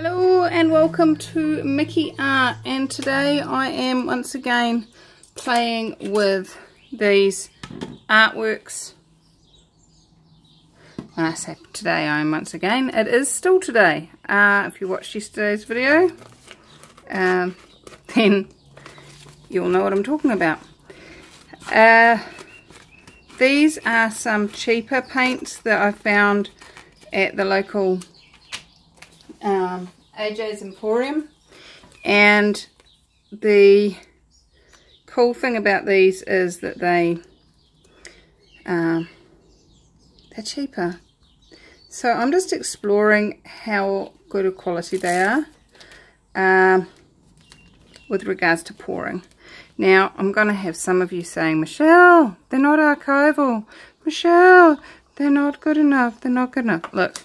Hello and welcome to Mickey Art, and today I am once again playing with these Artworx. When I say today, I am once again, it is still today. If you watched yesterday's video, then you'll know what I'm talking about. These are some cheaper paints that I found at the local AJ's Emporium, and the cool thing about these is that they're cheaper. So I'm just exploring how good a quality they are with regards to pouring. Now I'm going to have some of you saying, Michelle, they're not archival. Michelle, they're not good enough. They're not good enough. Look.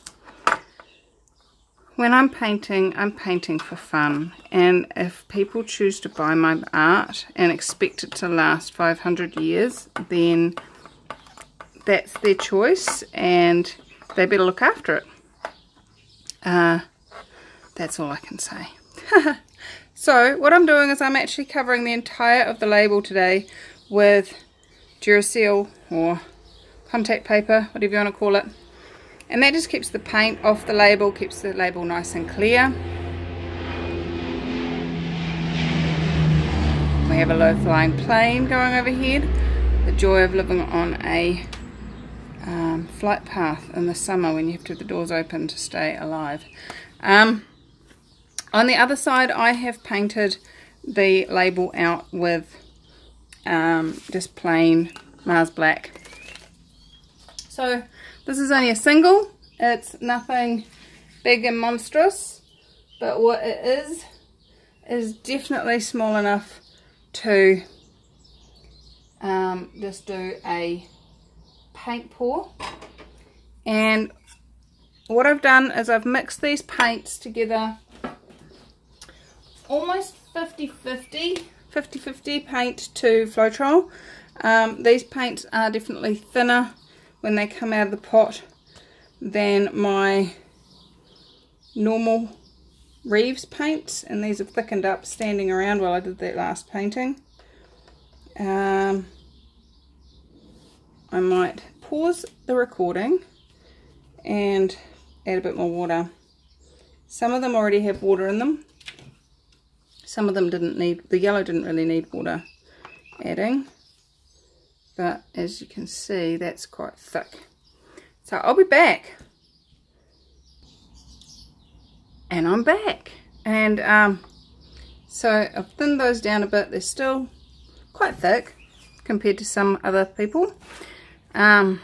When I'm painting for fun, and if people choose to buy my art and expect it to last 500 years, then that's their choice and they better look after it. That's all I can say. So what I'm doing is I'm actually covering the entire of the label today with Duracell or contact paper, whatever you want to call it. And that just keeps the paint off the label, keeps the label nice and clear. We have a low-flying plane going overhead. The joy of living on a flight path in the summer when you have to have the doors open to stay alive. On the other side, I have painted the label out with just plain Mars Black. So this is only a single, it's nothing big and monstrous, but what it is definitely small enough to just do a paint pour. And what I've done is I've mixed these paints together almost 50-50 paint to Floetrol. These paints are definitely thinner when they come out of the pot than my normal Reeves paints, and these have thickened up standing around while I did that last painting. I might pause the recording and add a bit more water. Some of them already have water in them. Some of them didn't need, the yellow didn't really need water adding. But as you can see, that's quite thick. So I'll be back. And I'm back. And so I've thinned those down a bit. They're still quite thick compared to some other people. And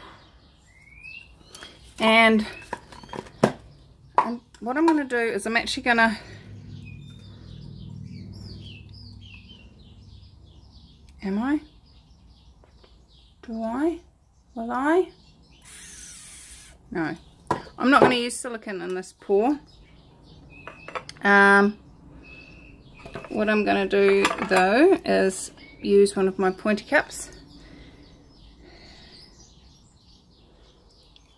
what I'm going to do is I'm actually going to... Am I? Do I? Will I? No. I'm not going to use silicone in this pour. What I'm going to do though is use one of my pointy cups.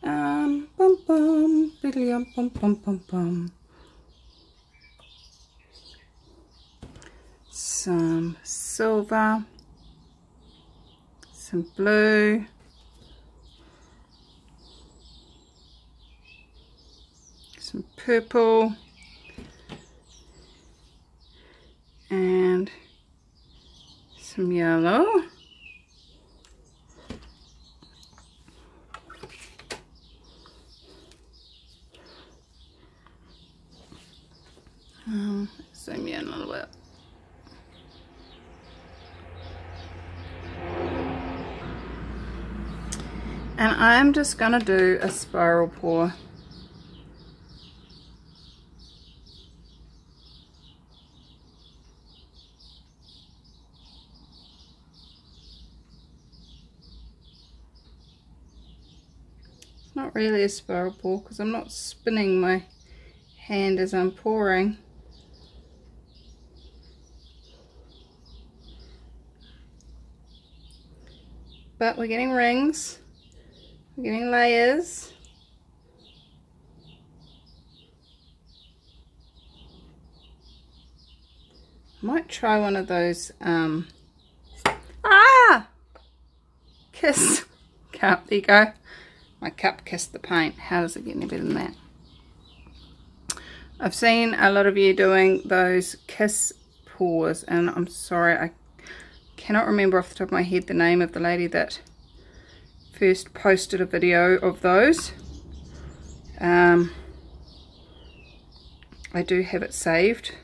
Bum bum, bum bum bum bum. Some silver. Some blue, some purple, and some yellow. Zoom in a little bit. And I'm just going to do a spiral pour. It's not really a spiral pour because I'm not spinning my hand as I'm pouring. But we're getting rings. We're getting layers. Might try one of those kiss cup. There you go. My cup kissed the paint. How does it get any better than that? I've seen a lot of you doing those kiss pours, and I'm sorry, I cannot remember off the top of my head the name of the lady that first posted a video of those. I do have it saved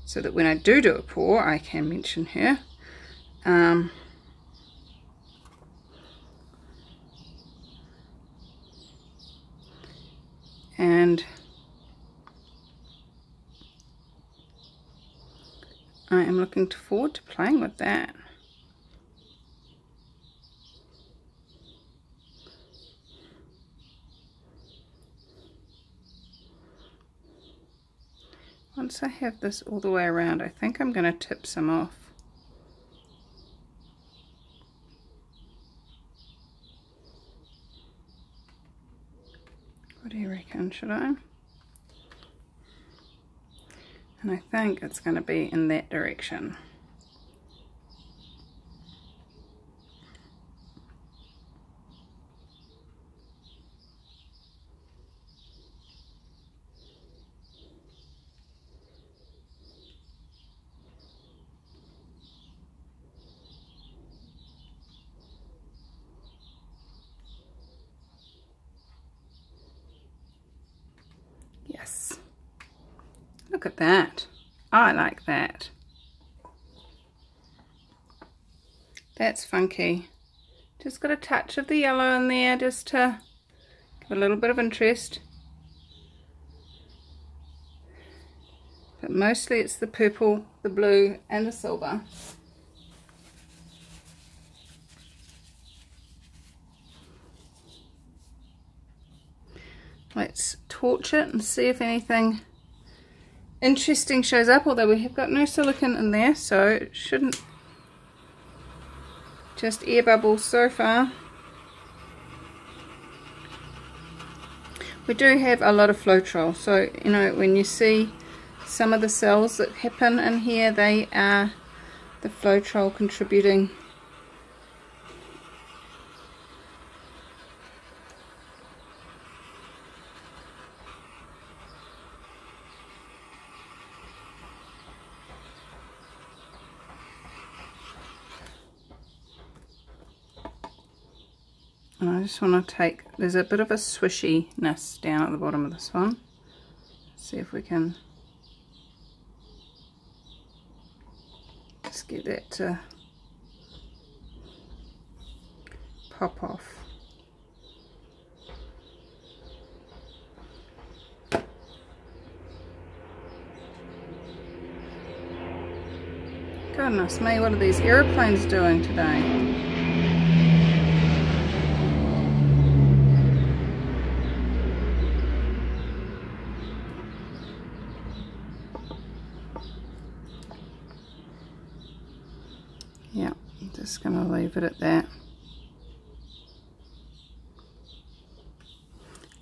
so that when I do a pour I can mention her. And I am looking forward to playing with that. Once I have this all the way around, I think I'm going to tip some off. What do you reckon? Should I? And I think it's going to be in that direction. Yes. Look at that. I like that. That's funky. Just got a touch of the yellow in there just to give a little bit of interest. But mostly it's the purple, the blue and the silver. Let's torch it and see if anything interesting shows up, although we have got no silicone in there, so it shouldn't. Just air bubbles so far. We do have a lot of Floetrol, so you know, when you see some of the cells that happen in here, they are the Floetrol contributing. And I just want to take, there's a bit of a swishiness down at the bottom of this one. See if we can just get that to pop off. Goodness me, what are these aeroplanes doing today? Yeah, I'm just going to leave it at that.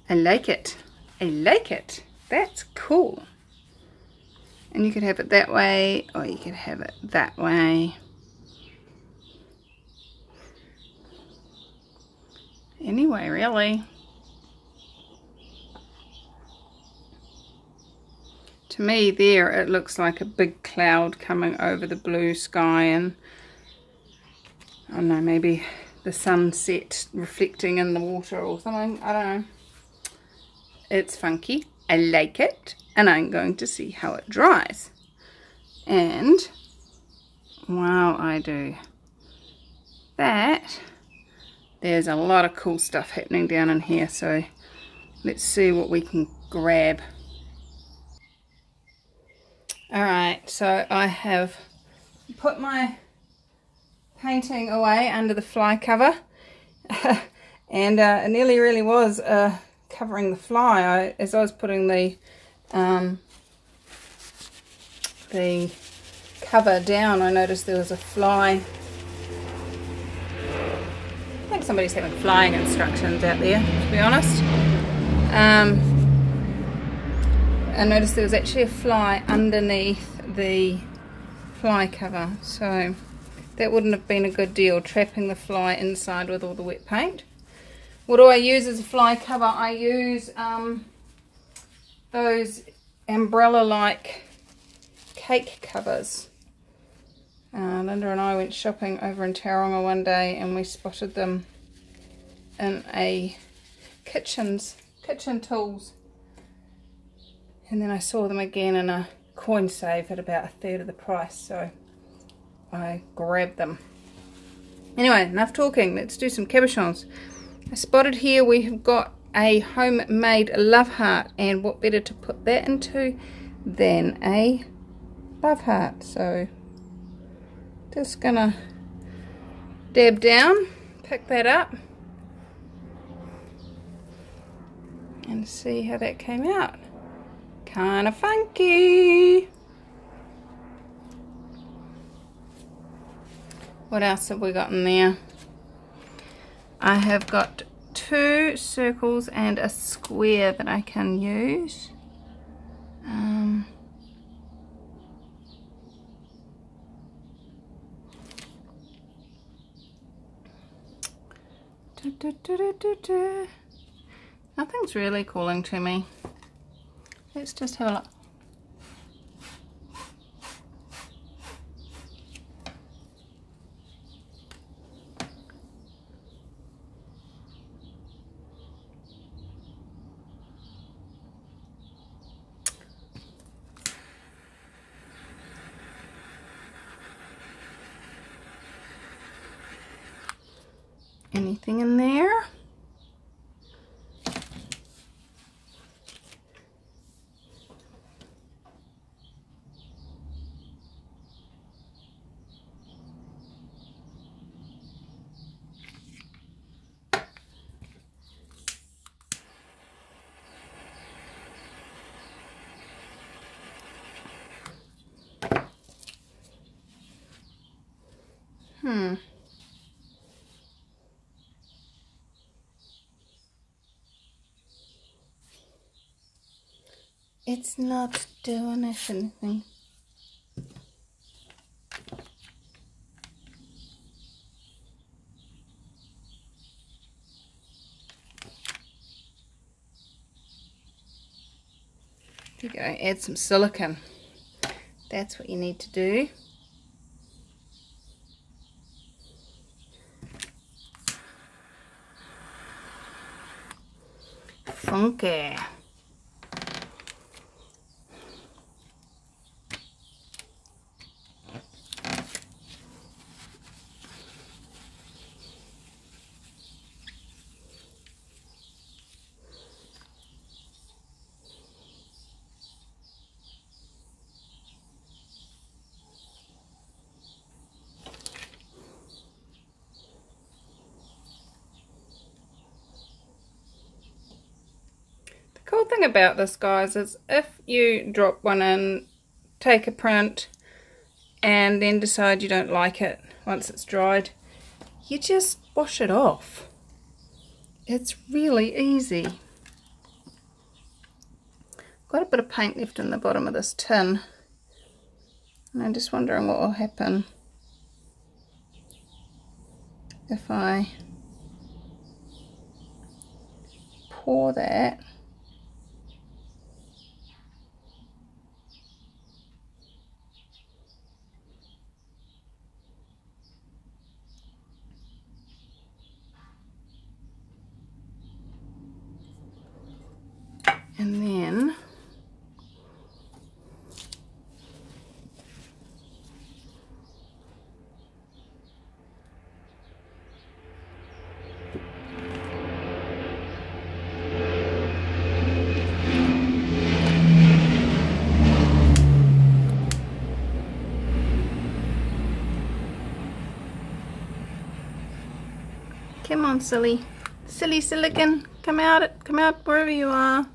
I like it. I like it. That's cool. And you could have it that way, or you could have it that way. Anyway, really. To me there, it looks like a big cloud coming over the blue sky, and I don't know, maybe the sunset reflecting in the water or something. I don't know. It's funky. I like it. And I'm going to see how it dries. And while I do that, there's a lot of cool stuff happening down in here. So let's see what we can grab. Alright, so I have put my painting away under the fly cover. And it nearly really was covering the fly. As I was putting the cover down, I noticed there was a fly. I think somebody's having flying instructions out there, to be honest. I noticed there was actually a fly underneath the fly cover, so that wouldn't have been a good deal, trapping the fly inside with all the wet paint. What do I use as a fly cover? I use those umbrella-like cake covers. Linda and I went shopping over in Tauranga one day and we spotted them in a kitchen tools, and then I saw them again in a coin save at about 1/3 of the price, so I grabbed them. Anyway, enough talking, let's do some cabochons. I spotted here we have got a homemade love heart, and what better to put that into than a love heart. So just gonna dab down, pick that up and see how that came out. Kind of funky. What else have we got in there? I have got 2 circles and a square that I can use. Nothing's really calling to me. Let's just have a look. Anything in there? It's not doing anything. There you go, add some silicone. That's what you need to do. Funky. Cool thing about this, guys, is if you drop one in, take a print, and then decide you don't like it once it's dried, you just wash it off. It's really easy. Got a bit of paint left in the bottom of this tin, and I'm just wondering what will happen if I pour that. And then come on, silly silicon, come out wherever you are.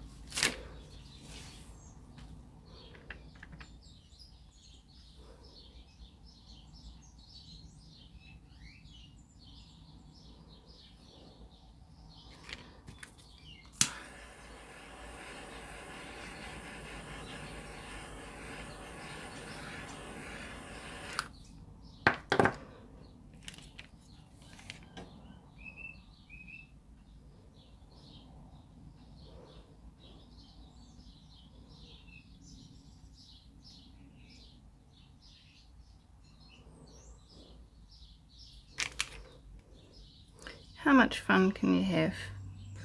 How much fun can you have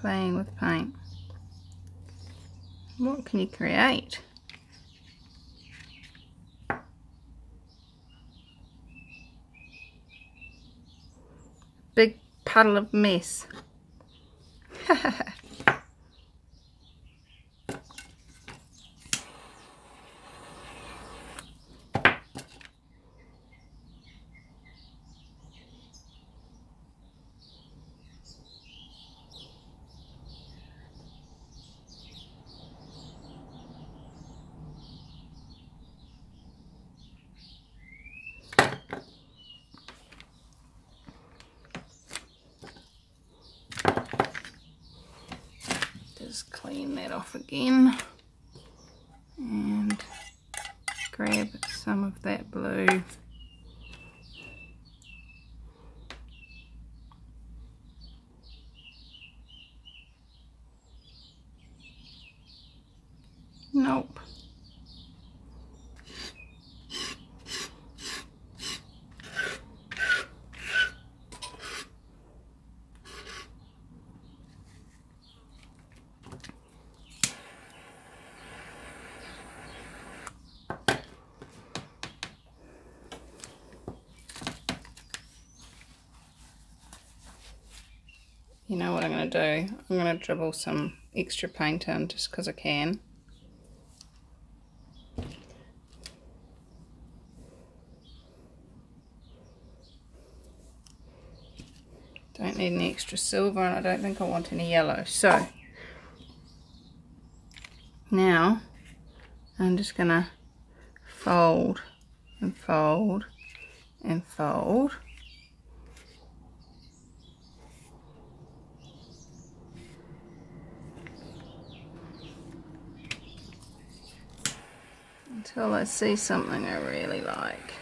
playing with paint? What can you create? Big puddle of mess. Just clean that off again and grab some of that blue. Nope. You know what I'm going to do? I'm going to dribble some extra paint in just because I can. Don't need any extra silver, and I don't think I want any yellow. So now I'm just going to fold and fold and fold. Until I see something I really like.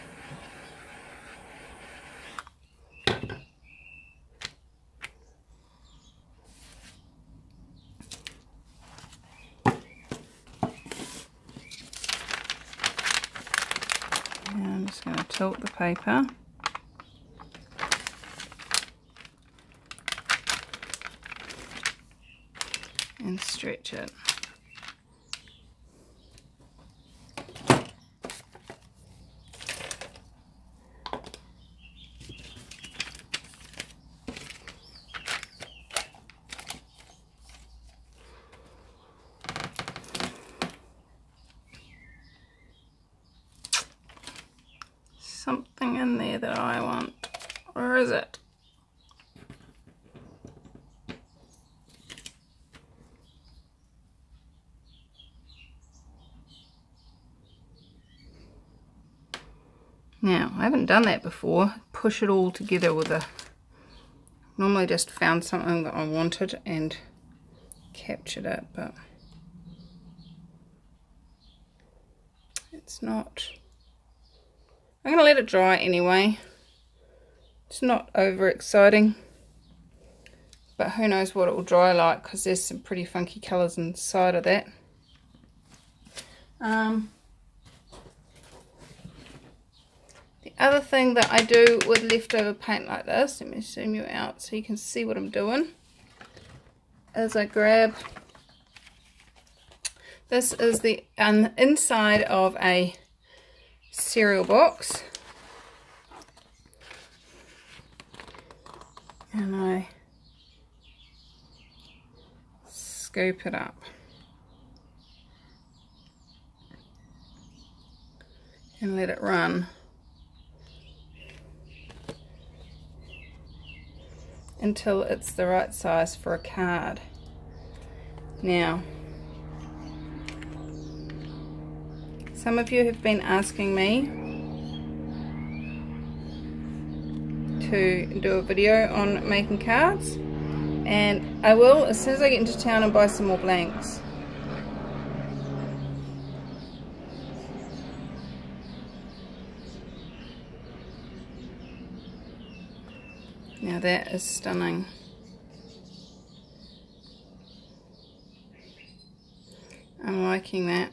And I'm just going to tilt the paper. And stretch it. Something in there that I want. Where is it? Now, I haven't done that before. Push it all together with a... Normally just found something that I wanted and captured it, but it's not... I'm going to let it dry anyway. It's not over exciting, but who knows what it will dry like, because there's some pretty funky colours inside of that. The other thing that I do with leftover paint like this, let me zoom you out so you can see what I'm doing, is I grab, this is the inside of a cereal box, and I scoop it up and let it run until it's the right size for a card. Now, some of you have been asking me to do a video on making cards, and I will as soon as I get into town and buy some more blanks. Now that is stunning. I'm liking that.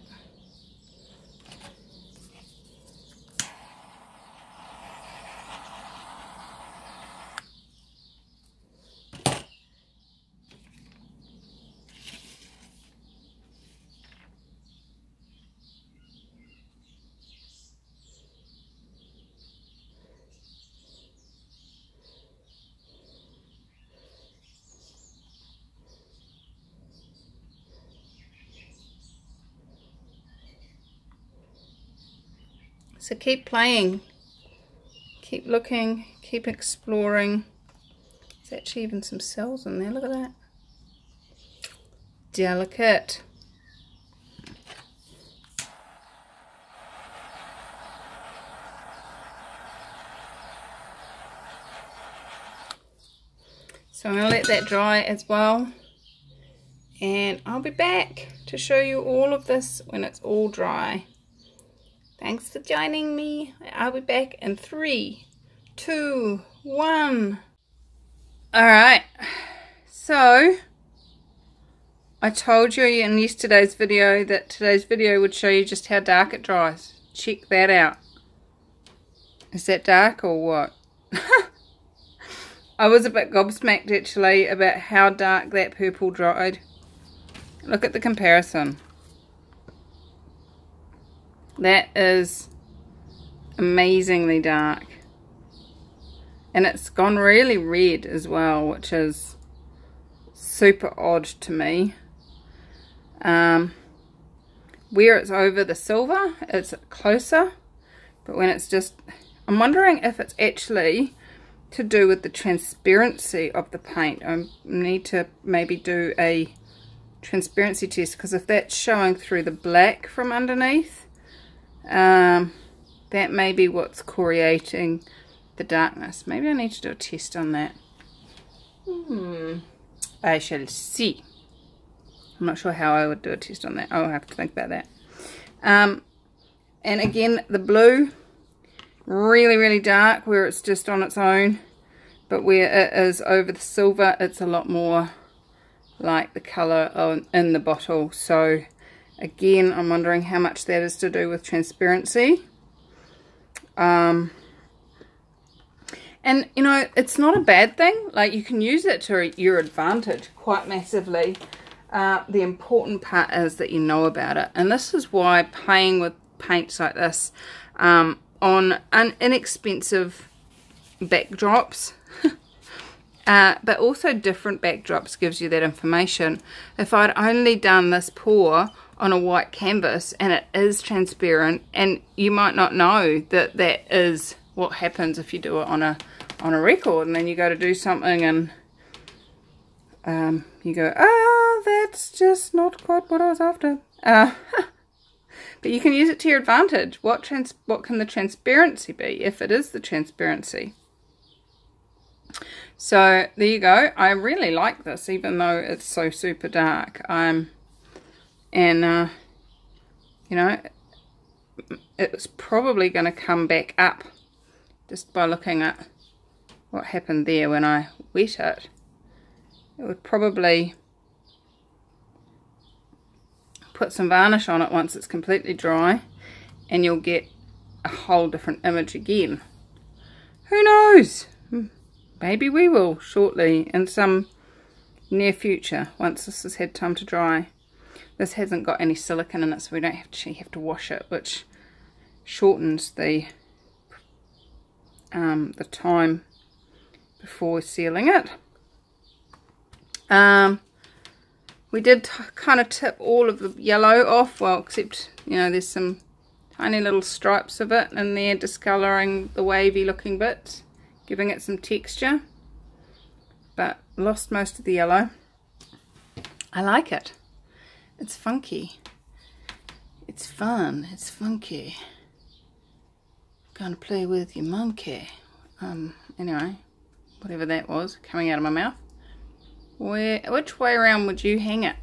So keep playing, keep looking, keep exploring. There's actually even some cells in there, look at that. Delicate. So I'm going to let that dry as well, and I'll be back to show you all of this when it's all dry. Thanks for joining me. I'll be back in 3, 2, 1. Alright, so I told you in yesterday's video that today's video would show you just how dark it dries. Check that out. Is that dark or what? I was a bit gobsmacked actually about how dark that purple dried. Look at the comparison. That is amazingly dark. And it's gone really red as well, which is super odd to me. Where it's over the silver, it's closer. But when it's just... I'm wondering if it's actually to do with the transparency of the paint. I need to maybe do a transparency test, because if that's showing through the black from underneath, that may be what's creating the darkness. Maybe I need to do a test on that. I shall see. I'm not sure how I would do a test on that. I'll have to think about that. And again, the blue, really dark where it's just on its own, but where it is over the silver, it's a lot more like the colour in the bottle. So again, I'm wondering how much that is to do with transparency. And you know, it's not a bad thing. Like, you can use it to your advantage quite massively. The important part is that you know about it, and this is why playing with paints like this on inexpensive backdrops but also different backdrops gives you that information. If I'd only done this pour on a white canvas and it is transparent, and you might not know that that is what happens if you do it on a record, and then you go to do something and you go, that's just not quite what I was after. But you can use it to your advantage. What can the transparency be if it is the transparency? So there you go. I really like this, even though it's so super dark. You know, it's probably going to come back up just by looking at what happened there when I wet it. It would probably put some varnish on it once it's completely dry, and you'll get a whole different image again. Who knows? Maybe we will shortly, in some near future, once this has had time to dry. This hasn't got any silicone in it, so we don't actually have to wash it, which shortens the time before sealing it. We did kind of tip all of the yellow off, well, except, you know, there's some tiny little stripes of it in there discolouring the wavy looking bits, giving it some texture, but lost most of the yellow. I like it. It's funky. It's fun. It's funky. Gonna play with your monkey. Anyway, whatever that was coming out of my mouth. Which way around would you hang it?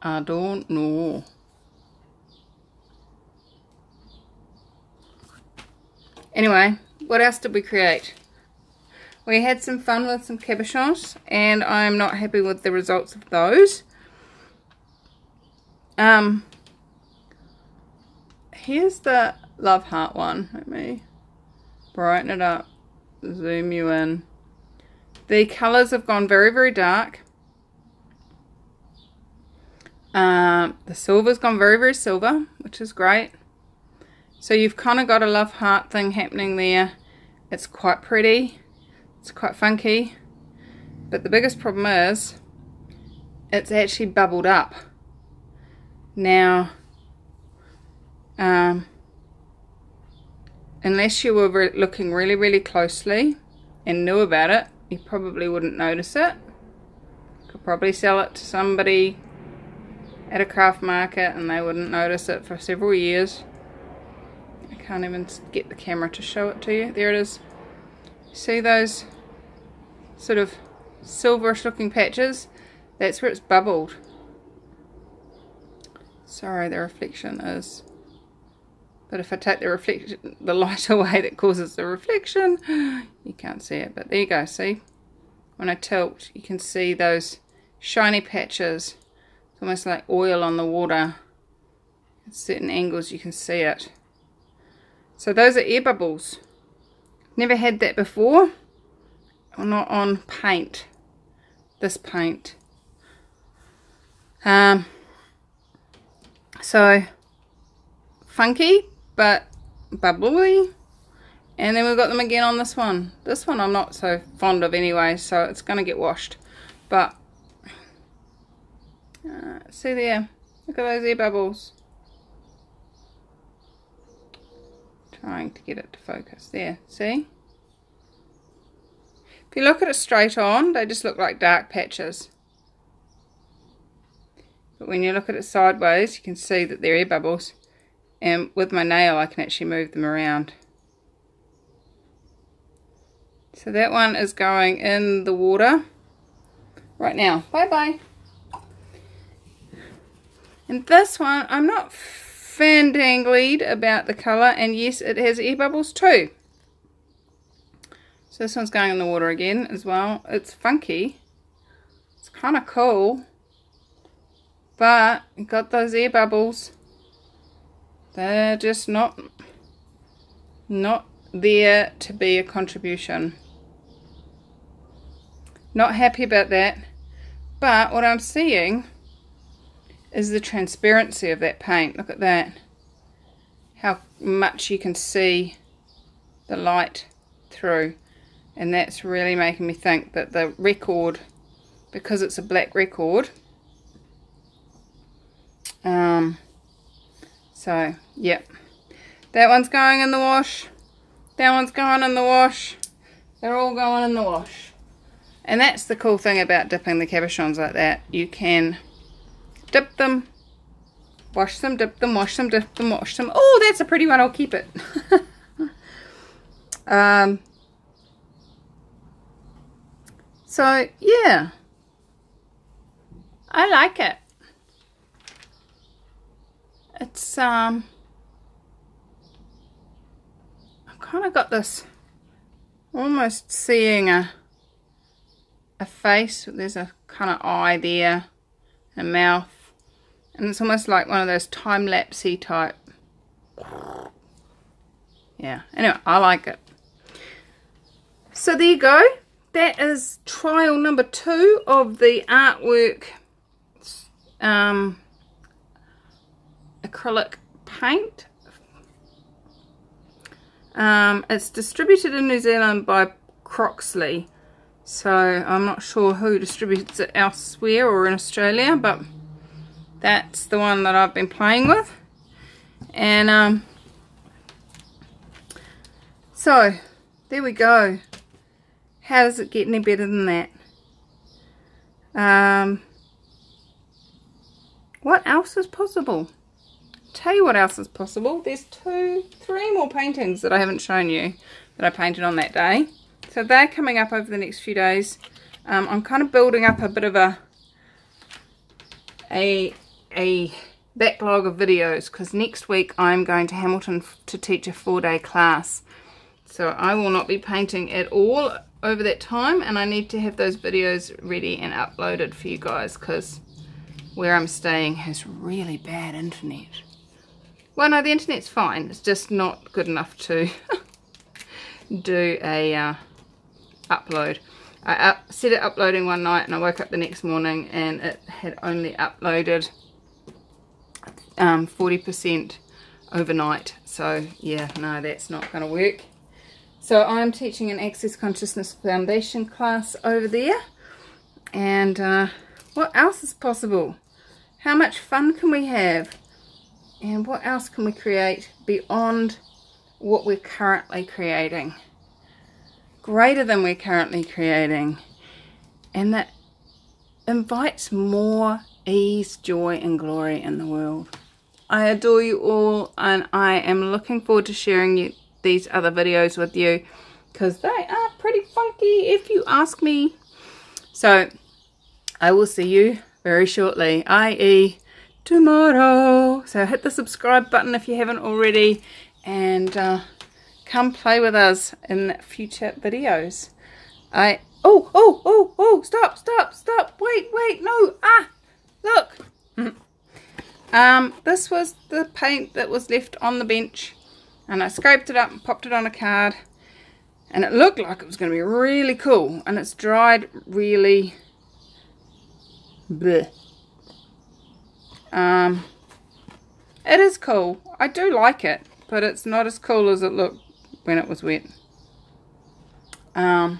I don't know. Anyway, what else did we create? We had some fun with some cabochons, and I'm not happy with the results of those. Here's the love heart one. Let me brighten it up, zoom you in. The colours have gone very dark. The silver's gone very silver, which is great. So you've kind of got a love heart thing happening there. It's quite pretty. It's quite funky. But the biggest problem is it's actually bubbled up. Now, unless you were looking really closely and knew about it, you probably wouldn't notice it. Could probably sell it to somebody at a craft market and they wouldn't notice it for several years. I can't even get the camera to show it to you. There it is. See those sort of silverish looking patches? That's where it's bubbled. Sorry, the reflection is, but if I take the light away that causes the reflection, you can't see it. But there you go, see? When I tilt, you can see those shiny patches. It's almost like oil on the water. At certain angles you can see it. So those are air bubbles. Never had that before. Or not on paint. This paint. So funky but bubbly. And then we've got them again on this one. This one I'm not so fond of anyway, so it's going to get washed. But see there, look at those air bubbles. Trying to get it to focus. There, see? If you look at it straight on, they just look like dark patches. But when you look at it sideways, you can see that they're air bubbles. And with my nail, I can actually move them around. So that one is going in the water right now. Bye-bye. And this one, I'm not fandangled about the colour. And yes, it has air bubbles too. So this one's going in the water again as well. It's funky. It's kind of cool. But it got those air bubbles. They're just not there to be a contribution. Not happy about that. But what I'm seeing is the transparency of that paint. Look at that. How much you can see the light through. And that's really making me think that the record, because it's a black record, so yep, that one's going in the wash, that one's going in the wash, they're all going in the wash. And that's the cool thing about dipping the cabochons like that. You can dip them, wash them, dip them, wash them, dip them, wash them. Oh, that's a pretty one, I'll keep it. So yeah, I like it. It's I've kind of got this, almost seeing a face. There's a kind of eye there, a mouth, and it's almost like one of those time-lapsey type. Yeah, anyway, I like it. So there you go. That is trial number 2 of the Artworx acrylic paint. It's distributed in New Zealand by Croxley, so I'm not sure who distributes it elsewhere or in Australia, but that's the one that I've been playing with. And so there we go. How does it get any better than that? What else is possible? Tell you what else is possible. There's 3 more paintings that I haven't shown you that I painted on that day. So they're coming up over the next few days. I'm kind of building up a bit of a backlog of videos, because next week I'm going to Hamilton to teach a 4-day class. So I will not be painting at all over that time, and I need to have those videos ready and uploaded for you guys, because where I'm staying has really bad internet. Well, no, the internet's fine, it's just not good enough to do a upload. I set it uploading one night and I woke up the next morning and it had only uploaded 40% overnight. So yeah, no, that's not going to work. So I'm teaching an Access Consciousness Foundation class over there, and What else is possible? How much fun can we have? And what else can we create beyond what we're currently creating? Greater than we're currently creating. And that invites more ease, joy and glory in the world. I adore you all, and I am looking forward to sharing these other videos with you, because they are pretty funky if you ask me. So I will see you very shortly, i.e. tomorrow. So hit the subscribe button if you haven't already, and come play with us in future videos. Stop, wait, no, look. This was the paint that was left on the bench, and I scraped it up and popped it on a card, and it looked like it was going to be really cool, and it's dried really bleh. It is cool. I do like it, but it's not as cool as it looked when it was wet. Yeah,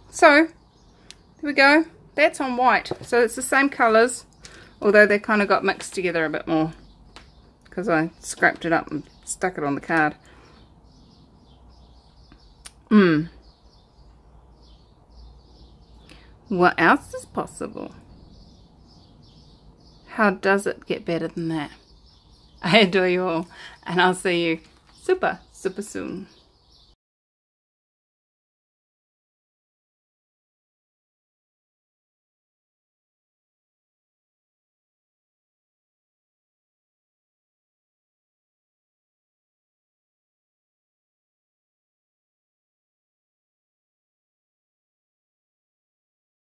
so there we go. That's on white, so it's the same colours, although they kind of got mixed together a bit more because I scraped it up and stuck it on the card. What else is possible? How does it get better than that? I adore you all, and I'll see you super soon.